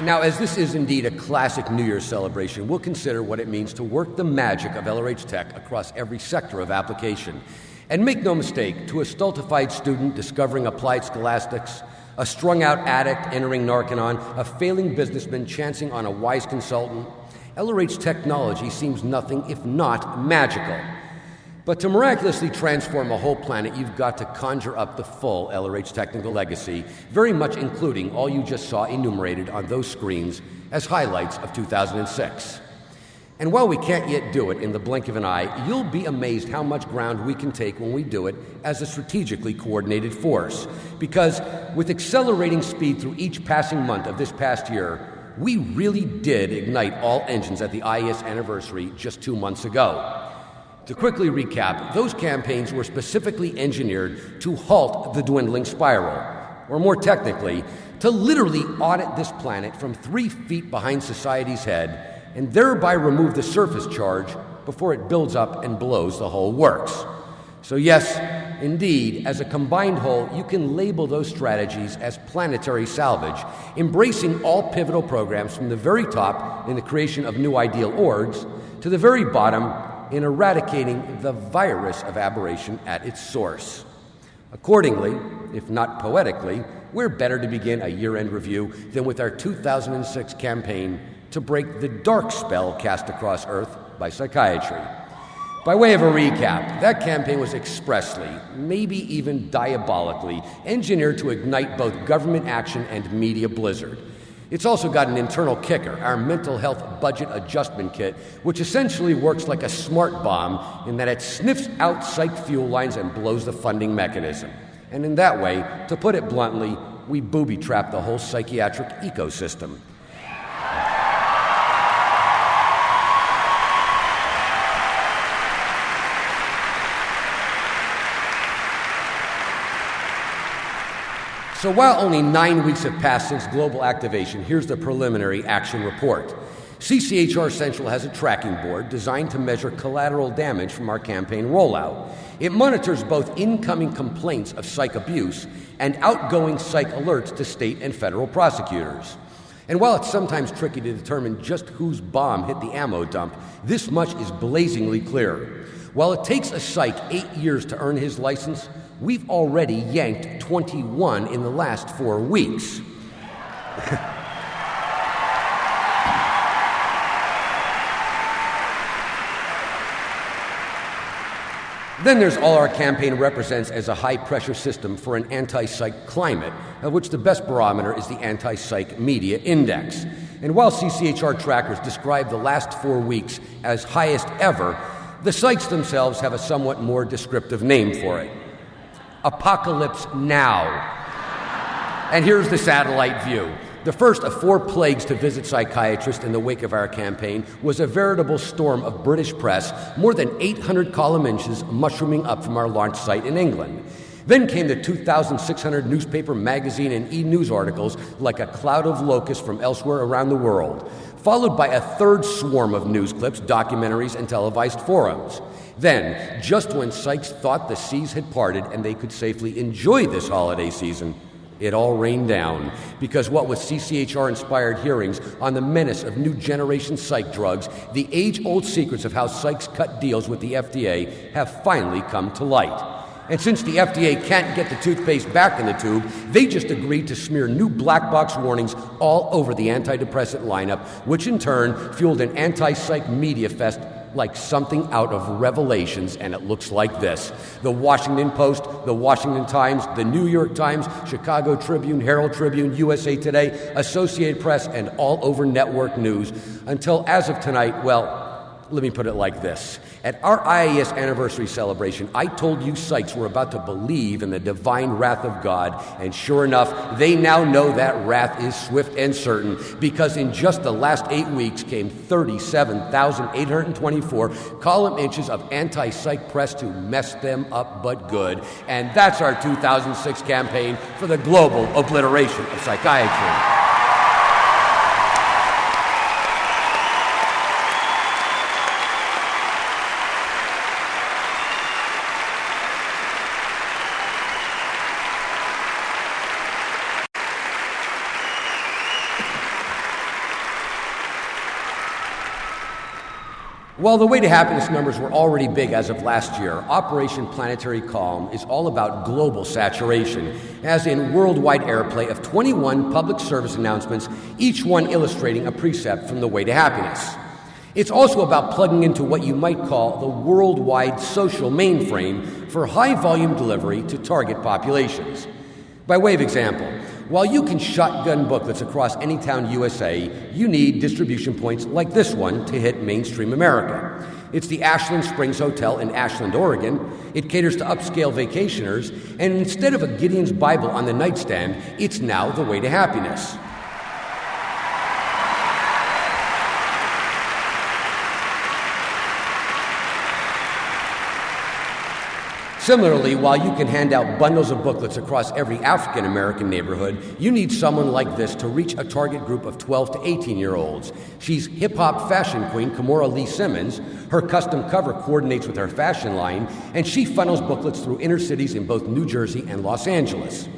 Now, as this is indeed a classic New Year's celebration, we'll consider what it means to work the magic of LRH Tech across every sector of application. And make no mistake, to a stultified student discovering applied scholastics, a strung-out addict entering Narconon, a failing businessman chancing on a wise consultant, LRH technology seems nothing if not magical. But to miraculously transform a whole planet, you've got to conjure up the full LRH technical legacy, very much including all you just saw enumerated on those screens as highlights of 2006. And while we can't yet do it in the blink of an eye, you'll be amazed how much ground we can take when we do it as a strategically coordinated force. Because with accelerating speed through each passing month of this past year, we really did ignite all engines at the IES anniversary just 2 months ago. To quickly recap, those campaigns were specifically engineered to halt the dwindling spiral, or more technically, to literally audit this planet from 3 feet behind society's head and thereby remove the surface charge before it builds up and blows the whole works. So yes, indeed, as a combined whole, you can label those strategies as planetary salvage, embracing all pivotal programs from the very top in the creation of new ideal orgs to the very bottom in eradicating the virus of aberration at its source. Accordingly, if not poetically, we're better to begin a year-end review than with our 2006 campaign to break the dark spell cast across Earth by Psychiatry. By way of a recap, that campaign was expressly, maybe even diabolically, engineered to ignite both government action and media blizzard. It's also got an internal kicker, our mental health budget adjustment kit, which essentially works like a smart bomb in that it sniffs out psych fuel lines and blows the funding mechanism. And in that way, to put it bluntly, we booby-trap the whole psychiatric ecosystem. So while only 9 weeks have passed since global activation, here's the preliminary action report. CCHR Central has a tracking board designed to measure collateral damage from our campaign rollout. It monitors both incoming complaints of psych abuse and outgoing psych alerts to state and federal prosecutors. And while it's sometimes tricky to determine just whose bomb hit the ammo dump, this much is blazingly clear. While it takes a psych 8 years to earn his license, we've already yanked 21 in the last 4 weeks. Then there's all our campaign represents as a high-pressure system for an anti-psych climate, of which the best barometer is the Anti-Psych Media Index. And while CCHR trackers describe the last 4 weeks as highest ever, the psychs themselves have a somewhat more descriptive name for it. Apocalypse Now. And here's the satellite view. The first of 4 plagues to visit psychiatrists in the wake of our campaign was a veritable storm of British press, more than 800 column inches mushrooming up from our launch site in England. Then came the 2,600 newspaper, magazine, and e-news articles like a cloud of locusts from elsewhere around the world, followed by a third swarm of news clips, documentaries, and televised forums. Then, just when psychs thought the seas had parted and they could safely enjoy this holiday season, it all rained down, because what with CCHR-inspired hearings on the menace of new generation psych drugs, the age-old secrets of how psychs cut deals with the FDA have finally come to light. And since the FDA can't get the toothpaste back in the tube, they just agreed to smear new black box warnings all over the antidepressant lineup, which in turn fueled an anti-psych media fest like something out of Revelations, and it looks like this. The Washington Post, the Washington Times, the New York Times, Chicago Tribune, Herald Tribune, USA Today, Associated Press, and all over network news, until as of tonight, well, let me put it like this. At our IAS anniversary celebration, I told you psychs were about to believe in the divine wrath of God, and sure enough, they now know that wrath is swift and certain, because in just the last 8 weeks came 37,824 column inches of anti-psych press to mess them up but good. And that's our 2006 campaign for the global obliteration of psychiatry. While the Way to Happiness numbers were already big as of last year, Operation Planetary Calm is all about global saturation, as in worldwide airplay of 21 public service announcements, each one illustrating a precept from the Way to Happiness. It's also about plugging into what you might call the worldwide social mainframe for high-volume delivery to target populations. By way of example, while you can shotgun booklets across any town USA, you need distribution points like this one to hit mainstream America. It's the Ashland Springs Hotel in Ashland, Oregon. It caters to upscale vacationers, and instead of a Gideon's Bible on the nightstand, it's now the Way to Happiness. Similarly, while you can hand out bundles of booklets across every African-American neighborhood, you need someone like this to reach a target group of 12 to 18-year-olds. She's hip-hop fashion queen Kimora Lee Simmons. Her custom cover coordinates with her fashion line, and she funnels booklets through inner cities in both New Jersey and Los Angeles.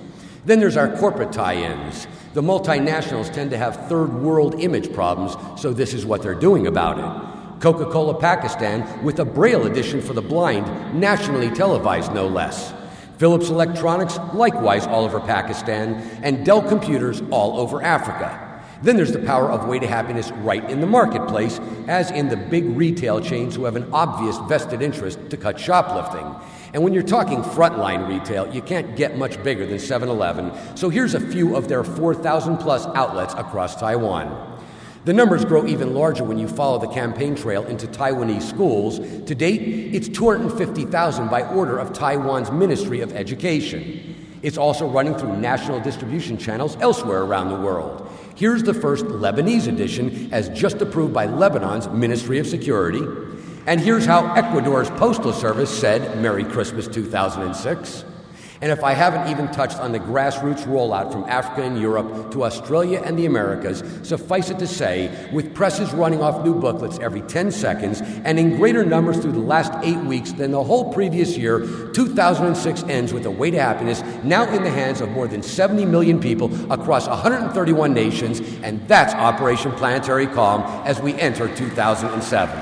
Then there's our corporate tie-ins. The multinationals tend to have third-world image problems, so this is what they're doing about it. Coca-Cola Pakistan with a Braille edition for the blind, nationally televised no less. Philips Electronics, likewise all over Pakistan, and Dell Computers all over Africa. Then there's the power of Way to Happiness right in the marketplace, as in the big retail chains who have an obvious vested interest to cut shoplifting. And when you're talking frontline retail, you can't get much bigger than 7-Eleven, so here's a few of their 4,000 plus outlets across Taiwan. The numbers grow even larger when you follow the campaign trail into Taiwanese schools. To date, it's 250,000 by order of Taiwan's Ministry of Education. It's also running through national distribution channels elsewhere around the world. Here's the first Lebanese edition, as just approved by Lebanon's Ministry of Security. And here's how Ecuador's Postal Service said, "Merry Christmas 2006. And if I haven't even touched on the grassroots rollout from Africa and Europe to Australia and the Americas, suffice it to say, with presses running off new booklets every 10 seconds and in greater numbers through the last 8 weeks than the whole previous year, 2006 ends with a Way to Happiness now in the hands of more than 70 million people across 131 nations, and that's Operation Planetary Calm as we enter 2007.